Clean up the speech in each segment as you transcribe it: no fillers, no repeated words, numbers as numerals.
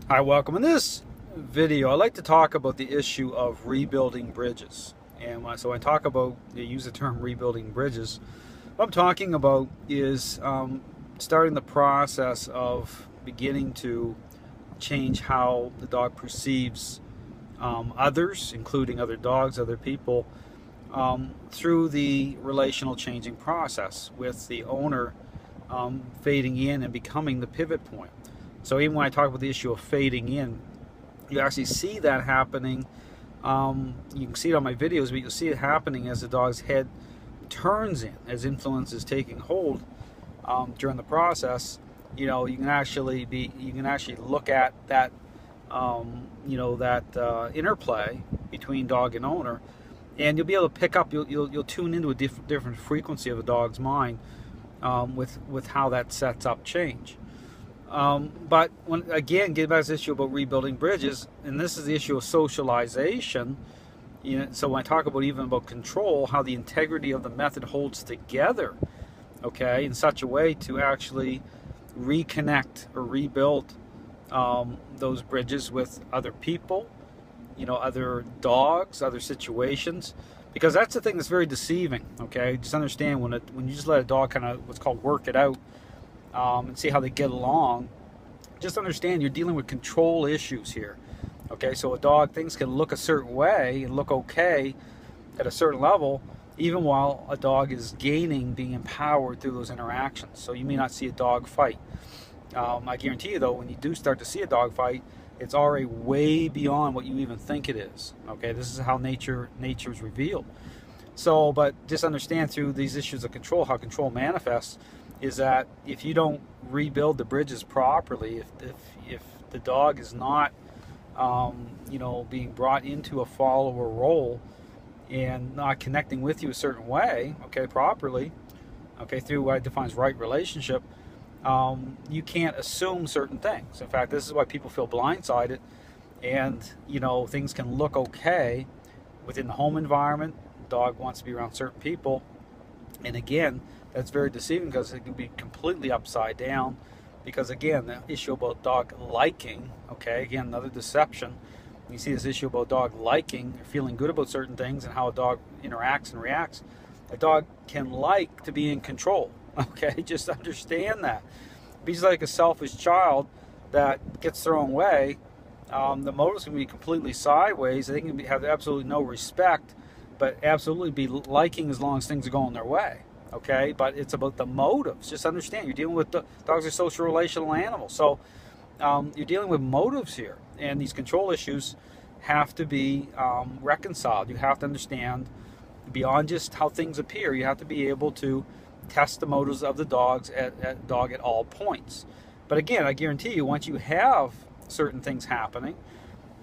Hi, welcome. In this video, I'd like to talk about the issue of rebuilding bridges. And so when I talk about, use the term rebuilding bridges, what I'm talking about is starting the process of beginning to change how the dog perceives others, including other dogs, other people, through the relational changing process, with the owner fading in and becoming the pivot point. So even when I talk about the issue of fading in, you actually see that happening. You can see it on my videos, but you'll see it happening as the dog's head turns in, as influence is taking hold during the process. You know, you can actually look at that, interplay between dog and owner, and you'll be able to pick up. You'll tune into a different frequency of the dog's mind with how that sets up change. But when again, get back to this issue about rebuilding bridges, and this is the issue of socialization. So when I talk about even about control, how the integrity of the method holds together, okay, in such a way to actually reconnect or rebuild those bridges with other people, other dogs, other situations, because that's the thing that's very deceiving. Okay, just understand when you just let a dog kind of what's called work it out. And see how they get along. Just understand you're dealing with control issues here. Okay, so a dog, things can look a certain way and look okay at a certain level, even while a dog is gaining, being empowered through those interactions. So you may not see a dog fight. I guarantee you though, when you do start to see a dog fight, it's already way beyond what you even think it is. Okay, this is how nature is revealed. So, but just understand through these issues of control, how control manifests is that if you don't rebuild the bridges properly, if the dog is not being brought into a follower role and not connecting with you a certain way, okay, properly, okay, through what I define as right relationship, you can't assume certain things. In fact, this is why people feel blindsided, and things can look okay within the home environment. The dog wants to be around certain people, and again, that's very deceiving because it can be completely upside down. Because again, the issue about dog liking, okay, again, another deception. You see this issue about dog liking, or feeling good about certain things and how a dog interacts and reacts. A dog can like to be in control, okay? Just understand that. If he's like a selfish child that gets thrown away, the motives can be completely sideways. They can have absolutely no respect, but absolutely be liking as long as things are going their way. Okay, but it's about the motives. Just understand, you're dealing with dogs are social relational animals, so you're dealing with motives here, and these control issues have to be reconciled. You have to understand beyond just how things appear. You have to be able to test the motives of the dogs at all points. But again, I guarantee you, once you have certain things happening,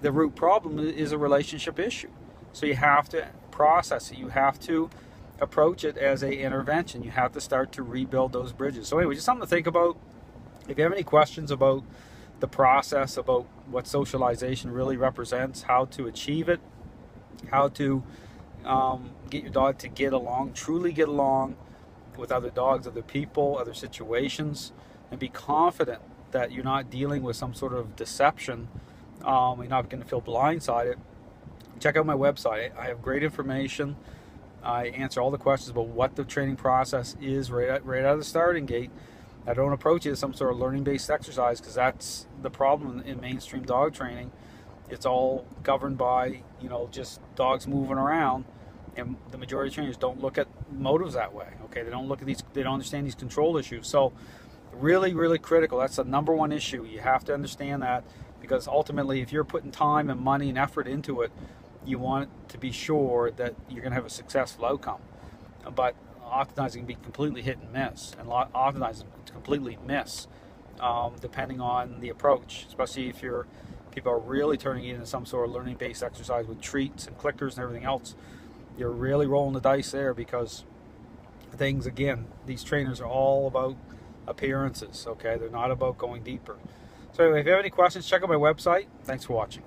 the root problem is a relationship issue. So you have to process it. You have to approach it as a intervention. You have to start to rebuild those bridges. So anyway, just something to think about. If you have any questions about the process, about what socialization really represents, how to achieve it, how to get your dog to get along, truly get along with other dogs, other people, other situations, and be confident that you're not dealing with some sort of deception, you're not going to feel blindsided, check out my website. I have great information. I answer all the questions about what the training process is right out of the starting gate. I don't approach it as some sort of learning-based exercise, because that's the problem in mainstream dog training. It's all governed by, just dogs moving around, and the majority of trainers don't look at motives that way. Okay, they don't look at these. They don't understand these control issues. So, really, really critical. That's the number one issue. You have to understand that, because ultimately, if you're putting time and money and effort into it, you want to be sure that you're going to have a successful outcome. But oftentimes it can be completely hit and miss, and oftentimes it's completely miss, depending on the approach, especially if people are really turning it into some sort of learning-based exercise with treats and clickers and everything else. You're really rolling the dice there, because things, again, these trainers are all about appearances, okay? They're not about going deeper. So anyway, if you have any questions, check out my website. Thanks for watching.